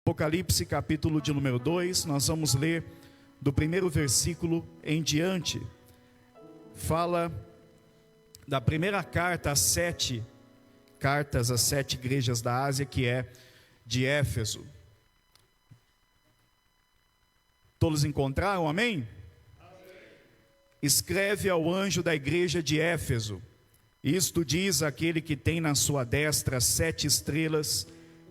Apocalipse capítulo de número 2, nós vamos ler do primeiro versículo em diante. Fala da primeira carta às 7 cartas às 7 igrejas da Ásia, que é de Éfeso. Todos encontraram, amém? Escreve ao anjo da igreja de Éfeso: isto diz aquele que tem na sua destra 7 estrelas,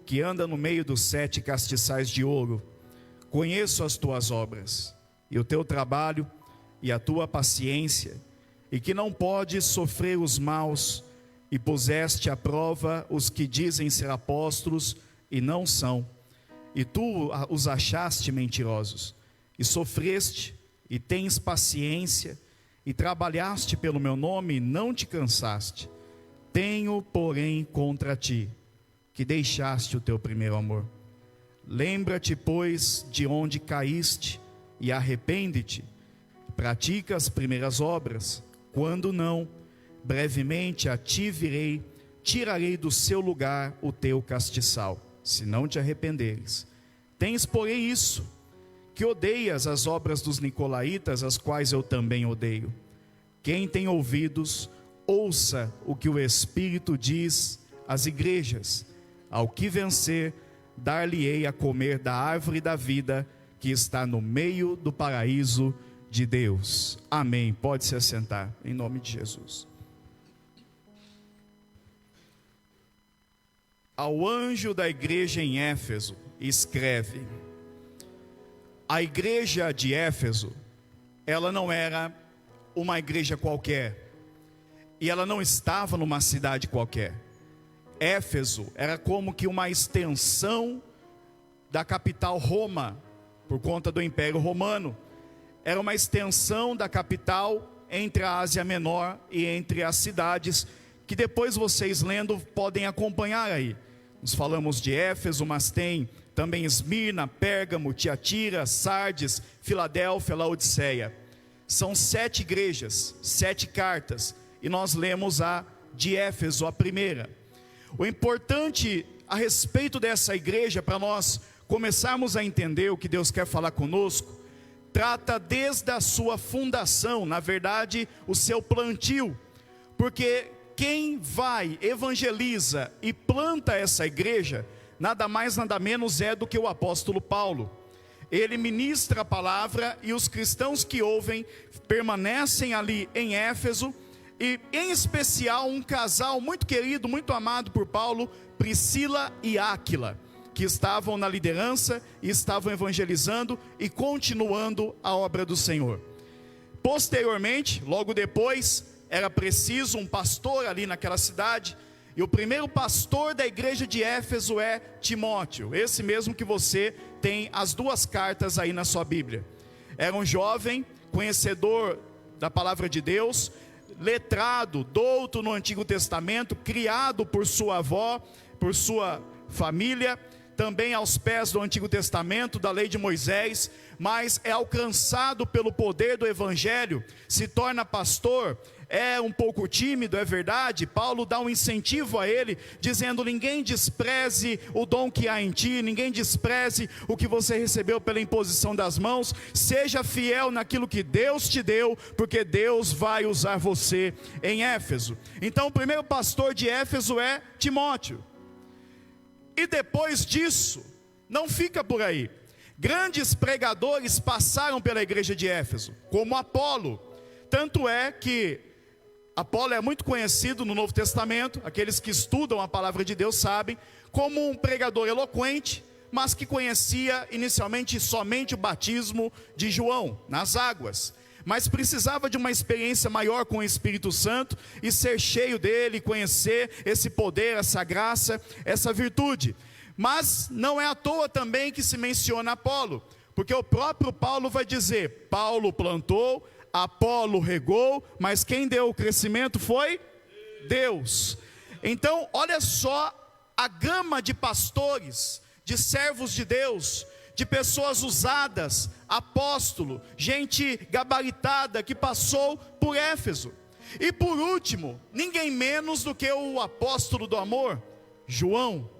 que anda no meio dos 7 castiçais de ouro. Conheço as tuas obras, e o teu trabalho, e a tua paciência, e que não podes sofrer os maus, e puseste à prova os que dizem ser apóstolos, e não são, e tu os achaste mentirosos, e sofreste, e tens paciência, e trabalhaste pelo meu nome, e não te cansaste. Tenho, porém, contra ti, que deixaste o teu primeiro amor. Lembra-te, pois, de onde caíste, e arrepende-te. Pratica as primeiras obras. Quando não, brevemente a ti virei, tirarei do seu lugar o teu castiçal, se não te arrependeres. Tens, porém, isso, que odeias as obras dos nicolaítas, as quais eu também odeio. Quem tem ouvidos, ouça o que o Espírito diz às igrejas. Ao que vencer, dar-lhe-ei a comer da árvore da vida, que está no meio do paraíso de Deus. Amém. Pode se assentar, em nome de Jesus. Ao anjo da igreja em Éfeso, escreve: a igreja de Éfeso, ela não era uma igreja qualquer, e ela não estava numa cidade qualquer. Éfeso era como que uma extensão da capital Roma, por conta do Império Romano. Era uma extensão da capital entre a Ásia Menor e entre as cidades, que depois vocês lendo podem acompanhar aí. Nós falamos de Éfeso, mas tem também Esmirna, Pérgamo, Tiatira, Sardes, Filadélfia, Laodiceia. São 7 igrejas, 7 cartas, e nós lemos a de Éfeso, a primeira. O importante a respeito dessa igreja, para nós começarmos a entender o que Deus quer falar conosco, trata desde a sua fundação, na verdade, o seu plantio, porque quem vai, evangeliza e planta essa igreja, nada mais nada menos é do que o apóstolo Paulo. Ele ministra a palavra e os cristãos que ouvem permanecem ali em Éfeso, e em especial um casal muito querido, muito amado por Paulo, Priscila e Áquila, que estavam na liderança e estavam evangelizando e continuando a obra do Senhor. Posteriormente, logo depois, era preciso um pastor ali naquela cidade, e o primeiro pastor da igreja de Éfeso é Timóteo, esse mesmo que você tem as 2 cartas aí na sua Bíblia. Era um jovem, conhecedor da palavra de Deus, letrado, douto no Antigo Testamento, criado por sua avó, por sua família, também aos pés do Antigo Testamento, da lei de Moisés, mas é alcançado pelo poder do Evangelho, se torna pastor. É um pouco tímido, é verdade. Paulo dá um incentivo a ele, dizendo: ninguém despreze o dom que há em ti, ninguém despreze o que você recebeu pela imposição das mãos. Seja fiel naquilo que Deus te deu, porque Deus vai usar você em Éfeso. Então o primeiro pastor de Éfeso é Timóteo. E depois disso, não fica por aí. Grandes pregadores passaram pela igreja de Éfeso, como Apolo. Tanto é que Apolo é muito conhecido no Novo Testamento, aqueles que estudam a palavra de Deus sabem, como um pregador eloquente, mas que conhecia inicialmente somente o batismo de João, nas águas. Mas precisava de uma experiência maior com o Espírito Santo, e ser cheio dele, conhecer esse poder, essa graça, essa virtude. Mas não é à toa também que se menciona Apolo, porque o próprio Paulo vai dizer: Paulo plantou, Apolo regou, mas quem deu o crescimento foi Deus. Então olha só a gama de pastores, de servos de Deus, de pessoas usadas, apóstolo, gente gabaritada que passou por Éfeso. E por último, ninguém menos do que o apóstolo do amor, João.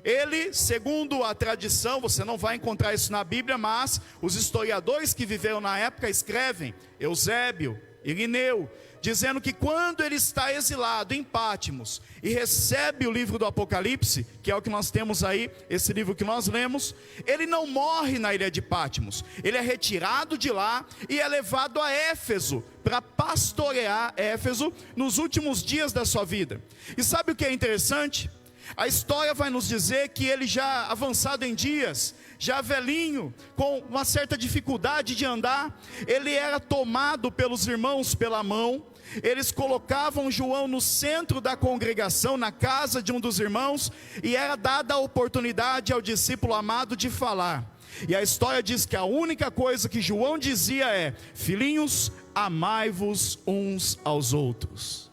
Ele, segundo a tradição, você não vai encontrar isso na Bíblia, mas os historiadores que viveram na época escrevem, Eusébio, Irineu, dizendo que quando ele está exilado em Pátimos e recebe o livro do Apocalipse, que é o que nós temos aí, esse livro que nós lemos, ele não morre na ilha de Pátimos, ele é retirado de lá e é levado a Éfeso, para pastorear Éfeso nos últimos dias da sua vida. E sabe o que é interessante? A história vai nos dizer que ele já avançado em dias, já velhinho, com uma certa dificuldade de andar, ele era tomado pelos irmãos pela mão, eles colocavam João no centro da congregação, na casa de um dos irmãos, e era dada a oportunidade ao discípulo amado de falar. E a história diz que a única coisa que João dizia é: filhinhos, amai-vos uns aos outros.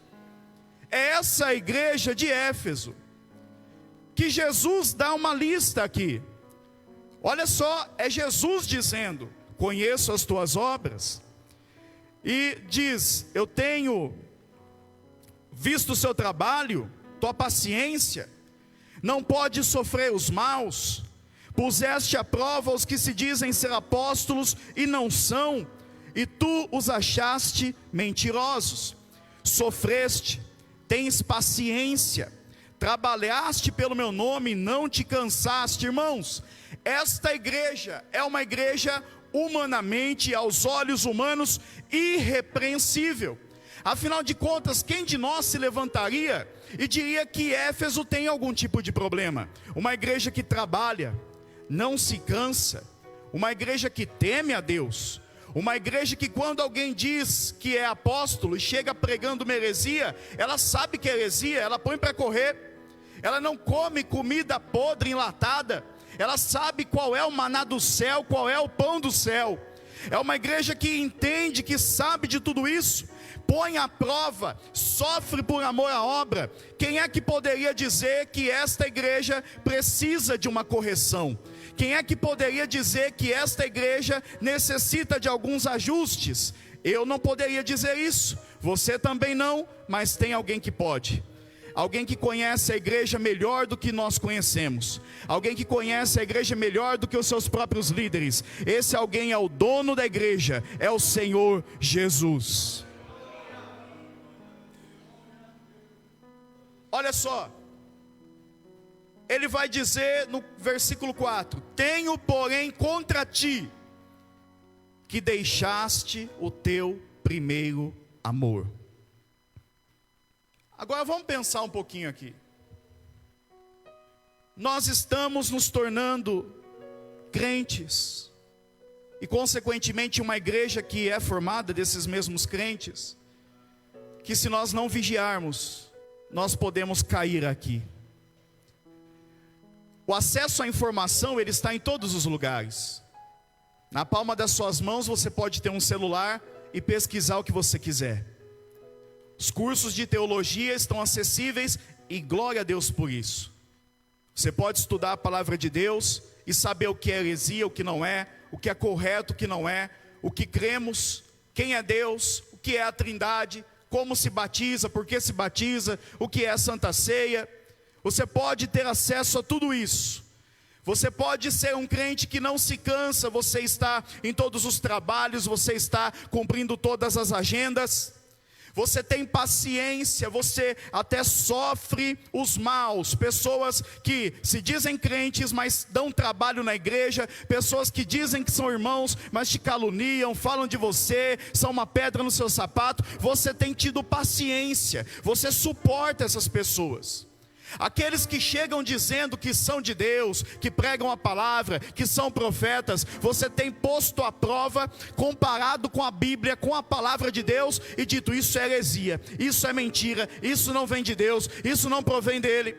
É essa a igreja de Éfeso, que Jesus dá uma lista aqui. Olha só, é Jesus dizendo: conheço as tuas obras, e diz: eu tenho visto o seu trabalho, tua paciência, não pode sofrer os maus, puseste à prova os que se dizem ser apóstolos e não são, e tu os achaste mentirosos, sofreste, tens paciência, trabalhaste pelo meu nome e não te cansaste. Irmãos, esta igreja é uma igreja humanamente, aos olhos humanos, irrepreensível. Afinal de contas, quem de nós se levantaria e diria que Éfeso tem algum tipo de problema? Uma igreja que trabalha, não se cansa, uma igreja que teme a Deus, uma igreja que quando alguém diz que é apóstolo e chega pregando uma heresia, ela sabe que é heresia, ela põe para correr. Ela não come comida podre, enlatada. Ela sabe qual é o maná do céu, qual é o pão do céu. É uma igreja que entende, que sabe de tudo isso, põe à prova, sofre por amor à obra. Quem é que poderia dizer que esta igreja precisa de uma correção? Quem é que poderia dizer que esta igreja necessita de alguns ajustes? Eu não poderia dizer isso, você também não, mas tem alguém que pode. Alguém que conhece a igreja melhor do que nós conhecemos, alguém que conhece a igreja melhor do que os seus próprios líderes. Esse alguém é o dono da igreja, é o Senhor Jesus. Olha só, ele vai dizer no versículo 4: tenho porém contra ti, que deixaste o teu primeiro amor. Agora vamos pensar um pouquinho aqui. Nós estamos nos tornando crentes, e consequentemente uma igreja que é formada desses mesmos crentes, que se nós não vigiarmos, nós podemos cair aqui. O acesso à informação, ele está em todos os lugares. Na palma das suas mãos você pode ter um celular e pesquisar o que você quiser. Os cursos de teologia estão acessíveis e glória a Deus por isso. Você pode estudar a palavra de Deus e saber o que é heresia, o que não é, o que é correto, o que não é, o que cremos, quem é Deus, o que é a Trindade, como se batiza, por que se batiza, o que é a Santa Ceia. Você pode ter acesso a tudo isso. Você pode ser um crente que não se cansa, você está em todos os trabalhos, você está cumprindo todas as agendas. Você tem paciência, você até sofre os maus. Pessoas que se dizem crentes, mas dão trabalho na igreja. Pessoas que dizem que são irmãos, mas te caluniam, falam de você, são uma pedra no seu sapato. Você tem tido paciência, você suporta essas pessoas. Aqueles que chegam dizendo que são de Deus, que pregam a palavra, que são profetas, você tem posto à prova, comparado com a Bíblia, com a palavra de Deus, e dito: isso é heresia, isso é mentira, isso não vem de Deus, isso não provém dele.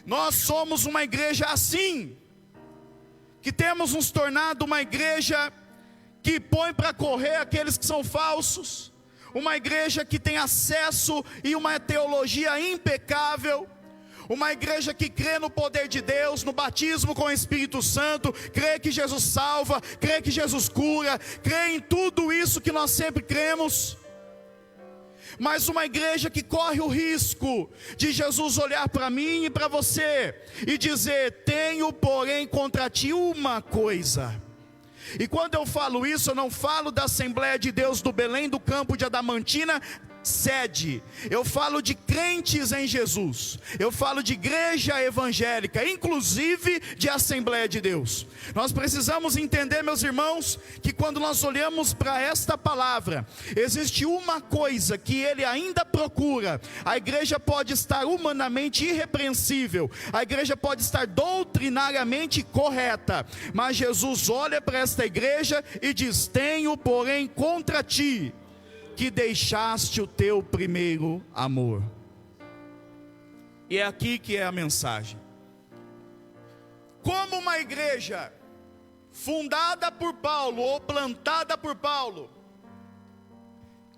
Nós somos uma igreja assim, que temos nos tornado uma igreja que põe para correr aqueles que são falsos, uma igreja que tem acesso e uma teologia impecável, uma igreja que crê no poder de Deus, no batismo com o Espírito Santo, crê que Jesus salva, crê que Jesus cura, crê em tudo isso que nós sempre cremos. mas uma igreja que corre o risco de Jesus olhar para mim e para você e dizer: tenho, porém, contra ti uma coisa. E quando eu falo isso, eu não falo da Assembleia de Deus do Belém do Campo de Adamantina sede, eu falo de crentes em Jesus, eu falo de igreja evangélica, inclusive de Assembleia de Deus. Nós precisamos entender, meus irmãos, que quando nós olhamos para esta palavra, existe uma coisa que ele ainda procura. A igreja pode estar humanamente irrepreensível, a igreja pode estar doutrinariamente correta, mas Jesus olha para esta igreja e diz: tenho, porém, contra ti que deixaste o teu primeiro amor. E é aqui que é a mensagem. Como uma igreja fundada por Paulo, ou plantada por Paulo,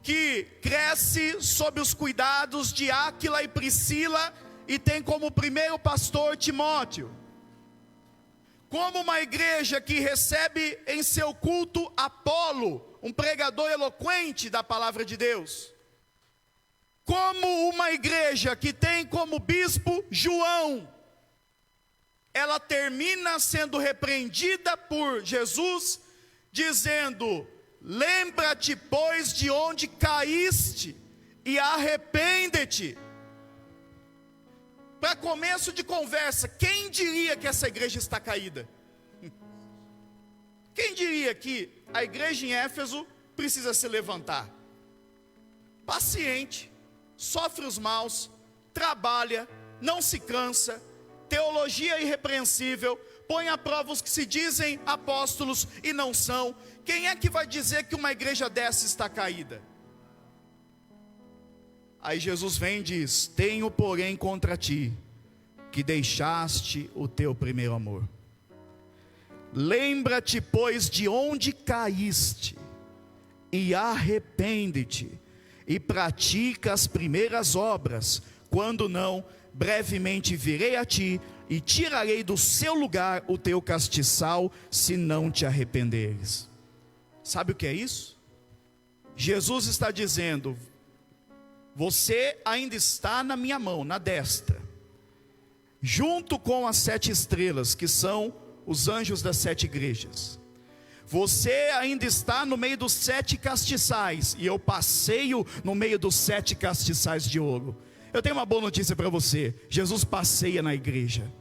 que cresce sob os cuidados de Áquila e Priscila, e tem como primeiro pastor Timóteo. Como uma igreja que recebe em seu culto Apolo, um pregador eloquente da palavra de Deus. Como uma igreja que tem como bispo João, ela termina sendo repreendida por Jesus, dizendo: lembra-te, pois, de onde caíste, e arrepende-te. Para começo de conversa, quem diria que essa igreja está caída? Quem diria que a igreja em Éfeso precisa se levantar? Paciente, sofre os maus, trabalha, não se cansa, teologia irrepreensível, põe à prova os que se dizem apóstolos e não são. Quem é que vai dizer que uma igreja dessa está caída? Aí Jesus vem e diz: tenho, porém, contra ti que deixaste o teu primeiro amor. Lembra-te, pois, de onde caíste, e arrepende-te, e pratica as primeiras obras. Quando não, brevemente virei a ti, e tirarei do seu lugar o teu castiçal, se não te arrependeres. Sabe o que é isso? Jesus está dizendo: você ainda está na minha mão, na destra, junto com as 7 estrelas, que são os anjos das 7 igrejas. Você ainda está no meio dos 7 castiçais, e eu passeio no meio dos 7 castiçais de ouro. Eu tenho uma boa notícia para você: Jesus passeia na igreja.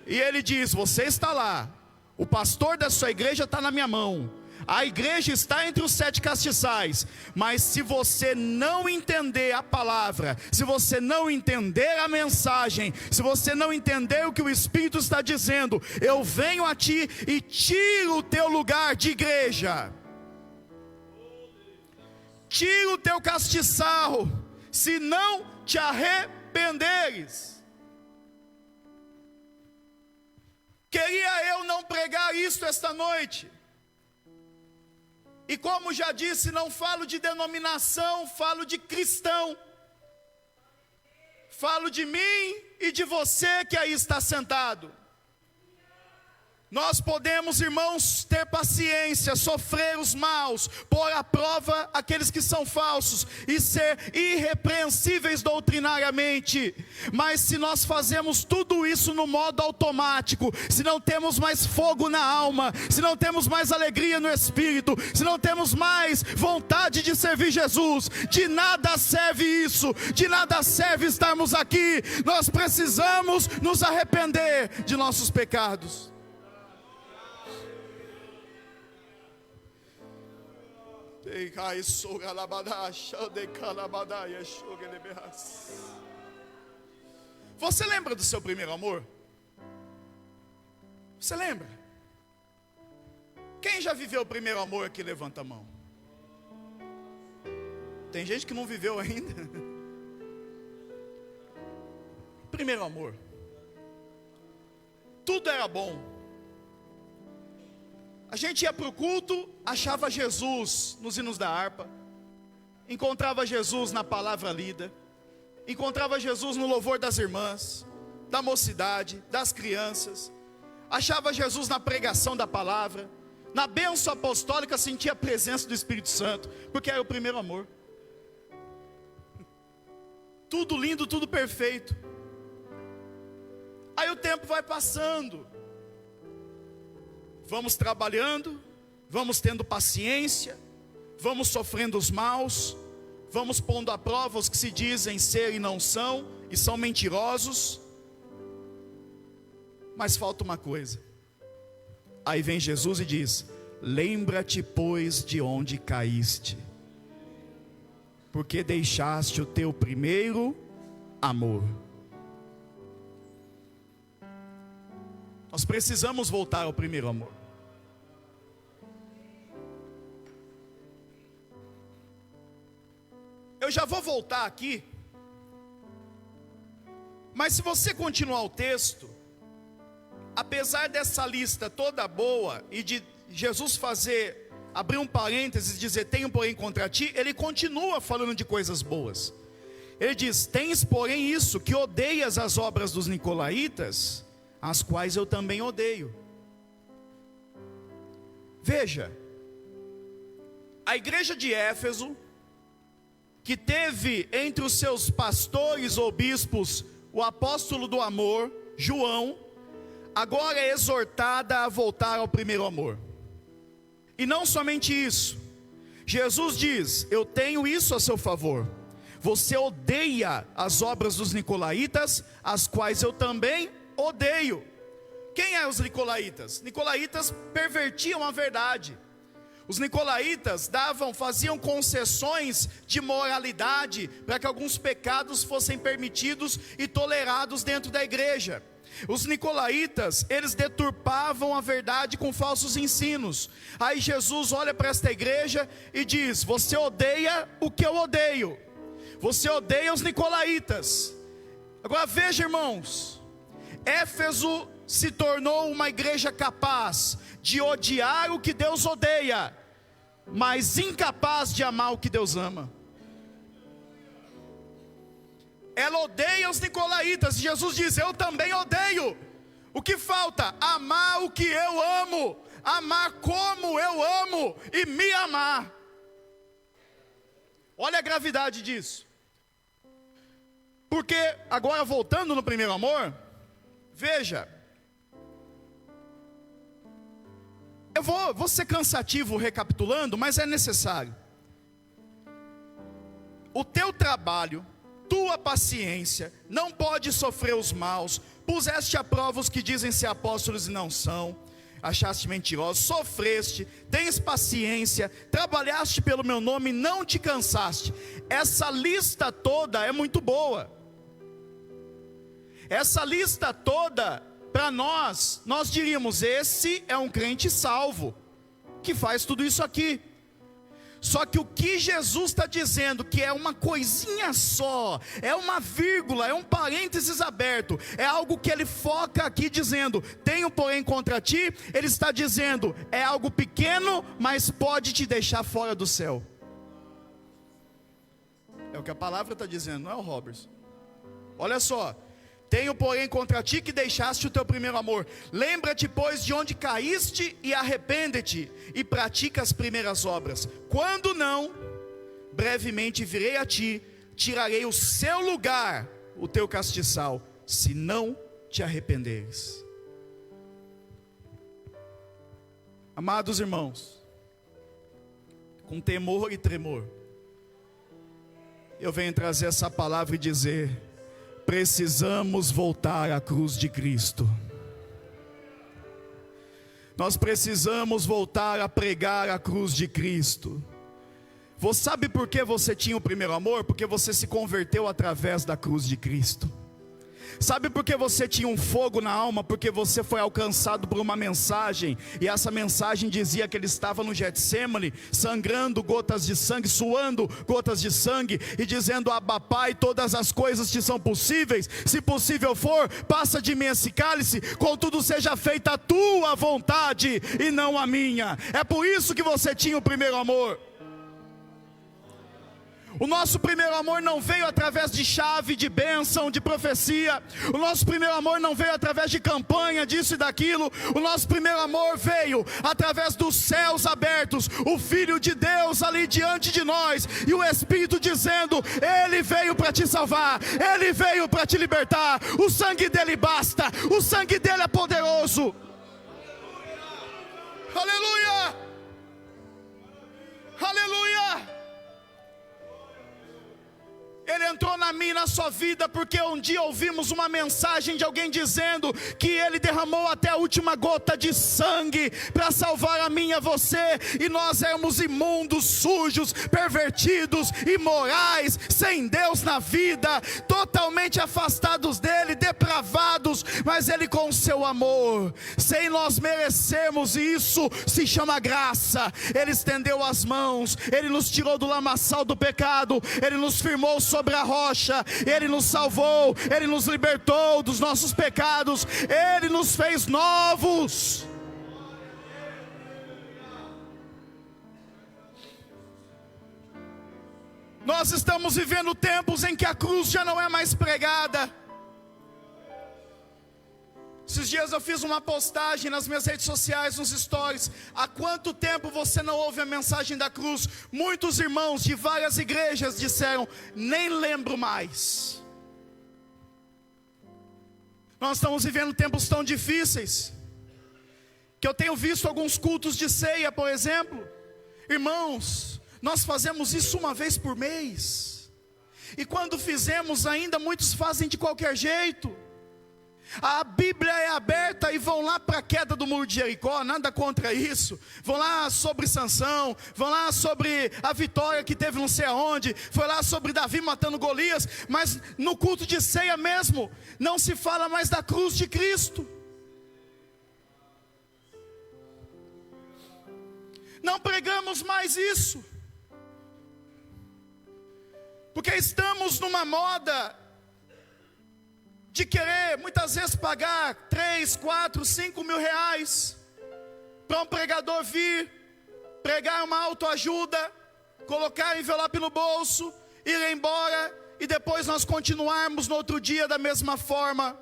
E ele diz: você está lá, o pastor da sua igreja está na minha mão, a igreja está entre os 7 castiçais, mas se você não entender a palavra, se você não entender a mensagem, se você não entender o que o Espírito está dizendo, eu venho a ti e tiro o teu lugar de igreja, tiro o teu castiçal, se não te arrependeres. Queria eu não pregar isso esta noite. E como já disse, não falo de denominação, falo de cristão. Falo de mim e de você que aí está sentado. Nós podemos, irmãos, ter paciência, sofrer os maus, pôr à prova aqueles que são falsos e ser irrepreensíveis doutrinariamente. Mas se nós fazemos tudo isso no modo automático, se não temos mais fogo na alma, se não temos mais alegria no espírito, se não temos mais vontade de servir Jesus, de nada serve isso, de nada serve estarmos aqui. Nós precisamos nos arrepender de nossos pecados. Você lembra do seu primeiro amor? Você lembra? Quem já viveu o primeiro amor aqui? Levanta a mão. Tem gente que não viveu ainda. Primeiro amor. Tudo era bom. A gente ia para o culto, achava Jesus nos hinos da harpa, encontrava Jesus na palavra lida, encontrava Jesus no louvor das irmãs, da mocidade, das crianças, achava Jesus na pregação da palavra, na bênção apostólica sentia a presença do Espírito Santo, porque era o primeiro amor. tudo lindo, tudo perfeito. Aí o tempo vai passando, vamos trabalhando, vamos tendo paciência, vamos sofrendo os maus, vamos pondo à prova os que se dizem ser e não são, e são mentirosos. Mas falta uma coisa. Aí vem Jesus e diz: lembra-te, pois, de onde caíste, porque deixaste o teu primeiro amor. Nós precisamos voltar ao primeiro amor. Eu já vou voltar aqui, mas se você continuar o texto, apesar dessa lista toda boa e de Jesus abrir um parênteses e dizer: tenho porém contra ti, ele continua falando de coisas boas. Ele diz: tens porém isso, que odeias as obras dos nicolaítas, as quais eu também odeio. Veja, a igreja de Éfeso, que teve entre os seus pastores ou bispos o apóstolo do amor, João, agora é exortada a voltar ao primeiro amor. E não somente isso, Jesus diz: eu tenho isso a seu favor, você odeia as obras dos nicolaítas, as quais eu também odeio. Quem é os nicolaítas? Nicolaítas pervertiam a verdade. Os nicolaítas faziam concessões de moralidade para que alguns pecados fossem permitidos e tolerados dentro da igreja. Os nicolaítas, eles deturpavam a verdade com falsos ensinos. Aí Jesus olha para esta igreja e diz: você odeia o que eu odeio, você odeia os nicolaítas. Agora veja, irmãos, Éfeso se tornou uma igreja capaz de odiar o que Deus odeia, mas incapaz de amar o que Deus ama. Ela odeia os nicolaítas, e Jesus diz: eu também odeio. O que falta? Amar o que eu amo, amar como eu amo e me amar. Olha a gravidade disso. Porque agora, voltando no primeiro amor, veja, eu vou ser cansativo recapitulando, mas é necessário. O teu trabalho, tua paciência, não pode sofrer os maus. Puseste à prova os que dizem ser apóstolos e não são, achaste mentirosos, sofreste, tens paciência, trabalhaste pelo meu nome e não te cansaste. Essa lista toda é muito boa. Essa lista toda, para nós diríamos: esse é um crente salvo, que faz tudo isso aqui. Só que o que Jesus está dizendo, que é uma coisinha só, é uma vírgula, é um parênteses aberto, é algo que ele foca aqui dizendo: tenho porém contra ti. Ele está dizendo: é algo pequeno, mas pode te deixar fora do céu. É o que a palavra está dizendo, não é o Roberts. Olha só: tenho porém contra ti que deixaste o teu primeiro amor. Lembra-te, pois, de onde caíste e arrepende-te e pratica as primeiras obras. Quando não, brevemente virei a ti, tirarei o seu lugar, o teu castiçal, se não te arrependeres. Amados irmãos, com temor e tremor, eu venho trazer essa palavra e dizer: precisamos voltar à cruz de Cristo. Nós precisamos voltar a pregar a cruz de Cristo. Você sabe por que você tinha o primeiro amor? Porque você se converteu através da cruz de Cristo. Sabe por que você tinha um fogo na alma? Porque você foi alcançado por uma mensagem, e essa mensagem dizia que ele estava no Getsemane, sangrando gotas de sangue, suando gotas de sangue, e dizendo: Abba Pai, todas as coisas te são possíveis, se possível for, passa de mim esse cálice, contudo seja feita a tua vontade e não a minha. É por isso que você tinha o primeiro amor. O nosso primeiro amor não veio através de chave, de bênção, de profecia. O nosso primeiro amor não veio através de campanha, disso e daquilo. O nosso primeiro amor veio através dos céus abertos, o Filho de Deus ali diante de nós, e o Espírito dizendo: Ele veio para te salvar, Ele veio para te libertar, o sangue dele basta, o sangue dele é poderoso. Aleluia! Aleluia! Ele entrou na minha e na sua vida porque um dia ouvimos uma mensagem de alguém dizendo que Ele derramou até a última gota de sangue para salvar a mim e a você, e nós éramos imundos, sujos, pervertidos, imorais, sem Deus na vida, totalmente afastados dEle, depravados, mas Ele com o seu amor, sem nós merecermos, e isso se chama graça, Ele estendeu as mãos, Ele nos tirou do lamaçal do pecado, Ele nos firmou sobre a rocha, Ele nos salvou, Ele nos libertou dos nossos pecados, Ele nos fez novos. Nós estamos vivendo tempos em que a cruz já não é mais pregada. Esses dias eu fiz uma postagem nas minhas redes sociais, nos stories: há quanto tempo você não ouve a mensagem da cruz? Muitos irmãos de várias igrejas disseram: nem lembro mais. Nós estamos vivendo tempos tão difíceis, que eu tenho visto alguns cultos de ceia, por exemplo. Irmãos, nós fazemos isso uma vez por mês, e quando fizemos ainda, muitos fazem de qualquer jeito. A Bíblia é aberta e vão lá para a queda do muro de Jericó, nada contra isso. Vão lá sobre Sansão, vão lá sobre a vitória que teve não sei aonde, foi lá sobre Davi matando Golias, mas no culto de ceia mesmo, não se fala mais da cruz de Cristo. Não pregamos mais isso, porque estamos numa moda de querer muitas vezes pagar 3, 4, 5 mil reais para um pregador vir, pregar uma autoajuda, colocar envelope no bolso, ir embora, e depois nós continuarmos no outro dia da mesma forma.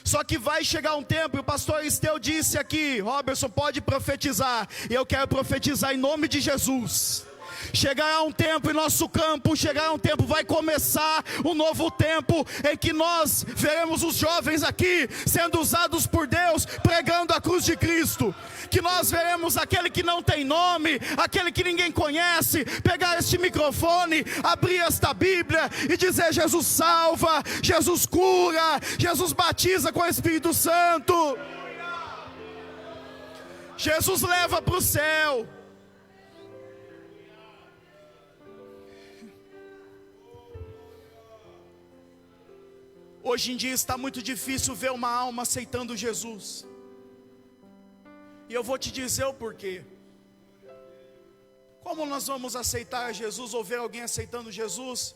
Só que vai chegar um tempo, e o pastor Esteu disse aqui: Robertson, pode profetizar, e eu quero profetizar em nome de Jesus. Chegará um tempo em nosso campo, chegará um tempo, vai começar um novo tempo, em que nós veremos os jovens aqui, sendo usados por Deus, pregando a cruz de Cristo. Que nós veremos aquele que não tem nome, aquele que ninguém conhece, pegar este microfone, abrir esta Bíblia e dizer: Jesus salva, Jesus cura, Jesus batiza com o Espírito Santo, Jesus leva para o céu. Hoje em dia está muito difícil ver uma alma aceitando Jesus, e eu vou te dizer o porquê. Como nós vamos aceitar Jesus ou ver alguém aceitando Jesus,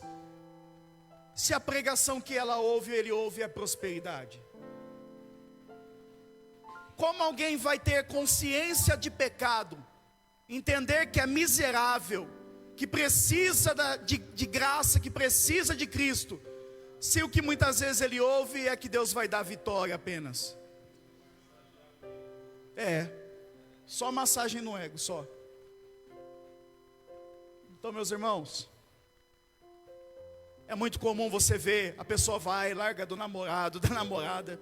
se a pregação que ela ouve, ele ouve, é prosperidade? Como alguém vai ter consciência de pecado, entender que é miserável, que precisa de graça, que precisa de Cristo, se o que muitas vezes ele ouve é que Deus vai dar vitória apenas? Só massagem no ego, só. Então, meus irmãos, é muito comum você ver, a pessoa vai, larga do namorado, da namorada,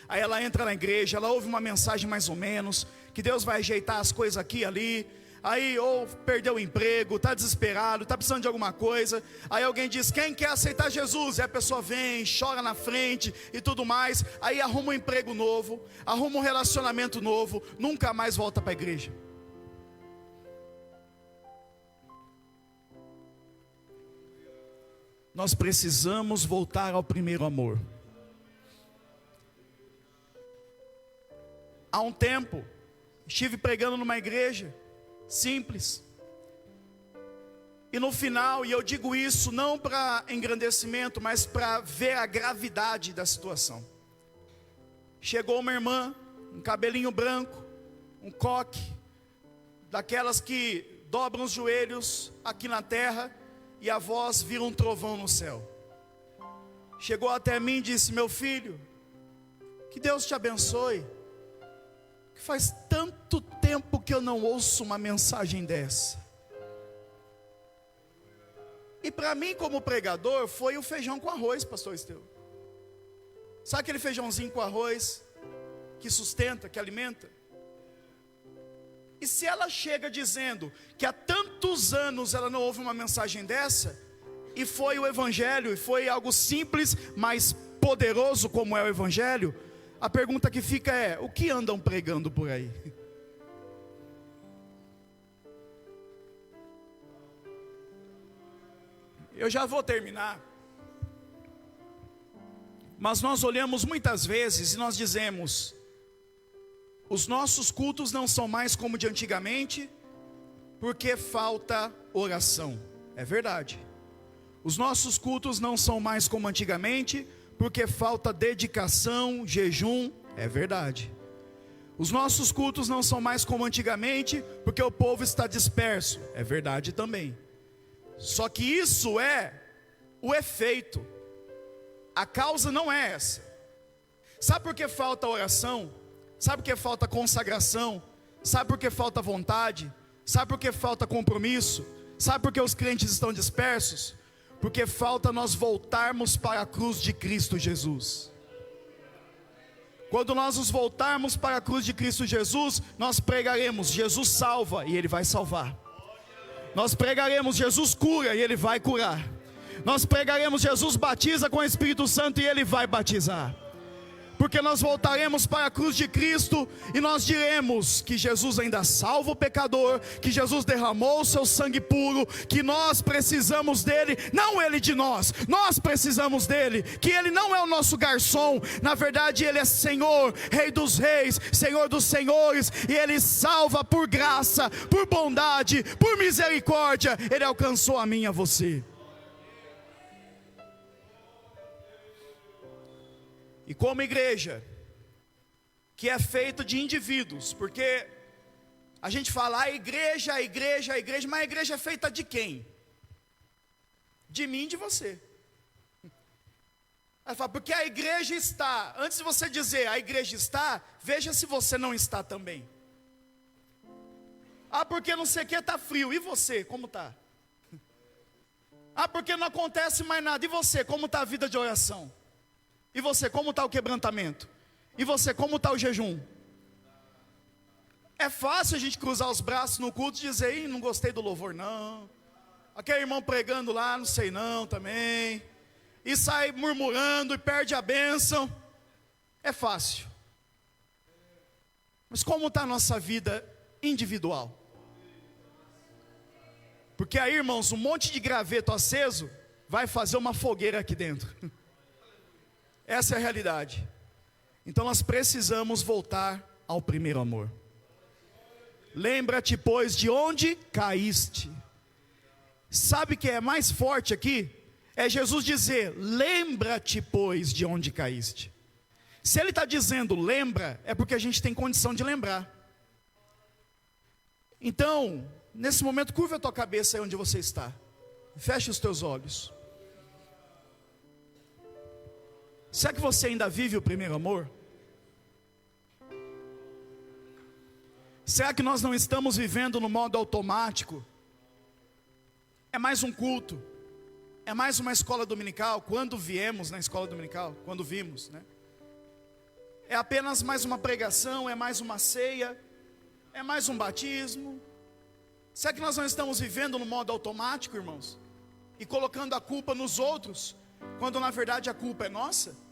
aí ela entra na igreja, ela ouve uma mensagem mais ou menos, que Deus vai ajeitar as coisas aqui e ali, aí ou perdeu o emprego, está desesperado, está precisando de alguma coisa, aí alguém diz: quem quer aceitar Jesus? E a pessoa vem, chora na frente e tudo mais, aí arruma um emprego novo, arruma um relacionamento novo, nunca mais volta para a igreja. Nós precisamos voltar ao primeiro amor. Há um tempo, estive pregando numa igreja simples, e no final, e eu digo isso não para engrandecimento, mas para ver a gravidade da situação, chegou uma irmã, um cabelinho branco, um coque, daquelas que dobram os joelhos aqui na terra, e a voz vira um trovão no céu. Chegou até mim e disse: meu filho, que Deus te abençoe, que faz tanto tempo que eu não ouço uma mensagem dessa. E para mim, como pregador, foi o feijão com arroz, pastor Estevão. Sabe aquele feijãozinho com arroz que sustenta, que alimenta? E se ela chega dizendo que há tantos anos ela não ouve uma mensagem dessa, e foi o Evangelho, e foi algo simples, mas poderoso como é o Evangelho, a pergunta que fica é: o que andam pregando por aí? Eu já vou terminar. Mas nós olhamos muitas vezes e nós dizemos: os nossos cultos não são mais como de antigamente, porque falta oração. É verdade. Os nossos cultos não são mais como antigamente, porque falta dedicação, jejum. É verdade. Os nossos cultos não são mais como antigamente, porque o povo está disperso. É verdade também. Só que isso é o efeito. A causa não é essa. Sabe por que falta oração? Sabe por que falta consagração? Sabe por que falta vontade? Sabe por que falta compromisso? Sabe por que os crentes estão dispersos? Porque falta nós voltarmos para a cruz de Cristo Jesus. Quando nós nos voltarmos para a cruz de Cristo Jesus, nós pregaremos: Jesus salva, e Ele vai salvar. Nós pregaremos: Jesus cura, e Ele vai curar. Nós pregaremos: Jesus batiza com o Espírito Santo, e Ele vai batizar. Porque nós voltaremos para a cruz de Cristo e nós diremos que Jesus ainda salva o pecador, que Jesus derramou o seu sangue puro, que nós precisamos dele, não ele de nós, nós precisamos dele, que ele não é o nosso garçom, na verdade ele é Senhor, Rei dos reis, Senhor dos senhores, e ele salva por graça, por bondade, por misericórdia. Ele alcançou a mim e a você. E como igreja, que é feita de indivíduos, porque a gente fala a igreja, mas a igreja é feita de quem? De mim e de você. Aí fala: porque a igreja está. Antes de você dizer a igreja está, veja se você não está também. Ah, porque não sei o que está frio, e você, como está? Ah, porque não acontece mais nada, e você, como está a vida de oração? E você, como está o quebrantamento? E você, como está o jejum? É fácil a gente cruzar os braços no culto e dizer: ih, não gostei do louvor não. Aquele irmão pregando lá, não sei não também. E sai murmurando e perde a bênção. É fácil. Mas como está a nossa vida individual? Porque aí, irmãos, um monte de graveto aceso vai fazer uma fogueira aqui dentro. Essa é a realidade. Então nós precisamos voltar ao primeiro amor. Lembra-te, pois, de onde caíste. Sabe o que é mais forte aqui? É Jesus dizer: lembra-te, pois, de onde caíste. Se Ele está dizendo lembra, é porque a gente tem condição de lembrar. Então, nesse momento, curva a tua cabeça aí onde você está. Feche os teus olhos. Será que você ainda vive o primeiro amor? Será que nós não estamos vivendo no modo automático? É mais um culto, é mais uma escola dominical, quando viemos na escola dominical, quando vimos, né? É apenas mais uma pregação, é mais uma ceia, é mais um batismo. Será que nós não estamos vivendo no modo automático, irmãos? E colocando a culpa nos outros, quando na verdade a culpa é nossa?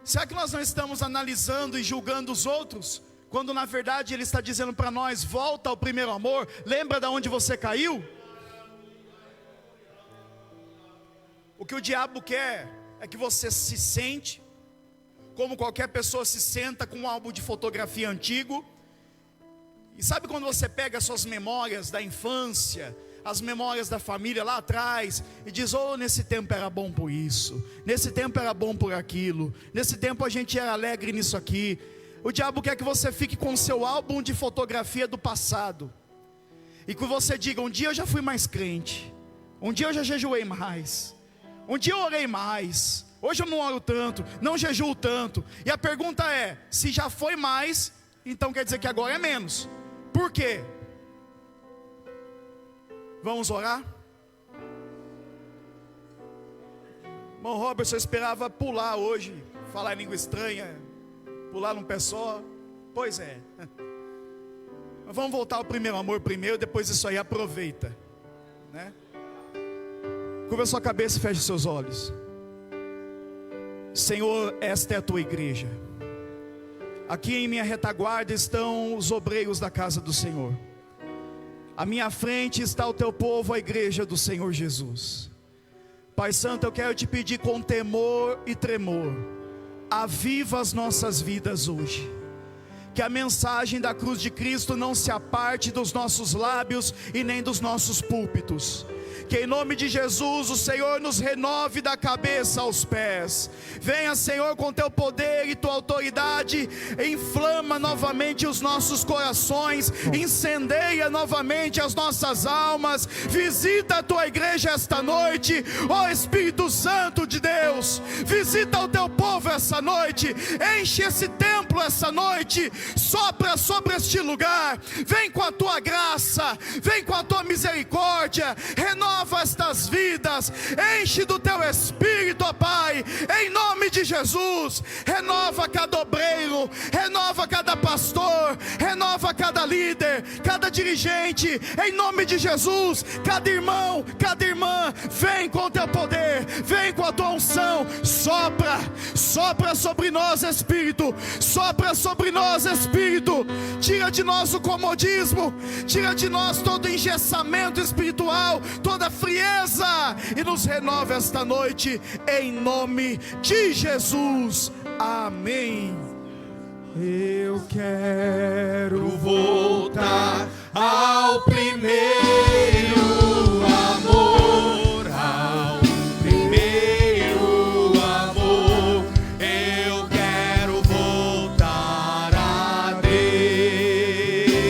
Será que nós não estamos analisando e julgando os outros, quando na verdade Ele está dizendo para nós: volta ao primeiro amor, lembra de onde você caiu? O que o diabo quer é que você se sente, como qualquer pessoa se senta com um álbum de fotografia antigo. E sabe quando você pega as suas memórias da infância, as memórias da família lá atrás, e diz: oh, nesse tempo era bom por isso, nesse tempo era bom por aquilo, nesse tempo a gente era alegre nisso aqui. O diabo quer que você fique com o seu álbum de fotografia do passado. e que você diga: um dia eu já fui mais crente, um dia eu já jejuei mais, um dia eu orei mais, hoje eu não oro tanto, não jejuo tanto. E a pergunta é: se já foi mais, então quer dizer que agora é menos. Por quê? Vamos orar? Irmão Robert, eu esperava pular hoje, falar em língua estranha, pular num pé só. Pois é. Mas vamos voltar ao primeiro amor primeiro, depois isso aí aproveita, né? Curva a sua cabeça e feche seus olhos. Senhor, esta é a tua igreja. Aqui em minha retaguarda estão os obreiros da casa do Senhor. À minha frente está o teu povo, a igreja do Senhor Jesus. Pai Santo, eu quero te pedir com temor e tremor: aviva as nossas vidas hoje. Que a mensagem da cruz de Cristo não se aparte dos nossos lábios e nem dos nossos púlpitos. Que em nome de Jesus o Senhor nos renove da cabeça aos pés. Venha, Senhor, com teu poder e tua autoridade, inflama novamente os nossos corações, incendeia novamente as nossas almas. Visita a tua igreja esta noite, ó Espírito Santo de Deus. Visita o teu povo essa noite, enche esse templo essa noite, sopra sobre este lugar. Vem com a tua graça, vem com a tua misericórdia, renova estas vidas, enche do teu Espírito, ó Pai, em nome de Jesus. Renova cada obreiro, renova cada pastor, renova cada líder, cada dirigente, em nome de Jesus. Cada irmão, cada irmã, vem com o teu poder, vem com a tua unção. Sopra, sopra sobre nós, Espírito, sopra sobre nós, Espírito. Tira de nós o comodismo, tira de nós todo engessamento espiritual, toda frieza, e nos renova esta noite, em nome de Jesus, amém. Eu quero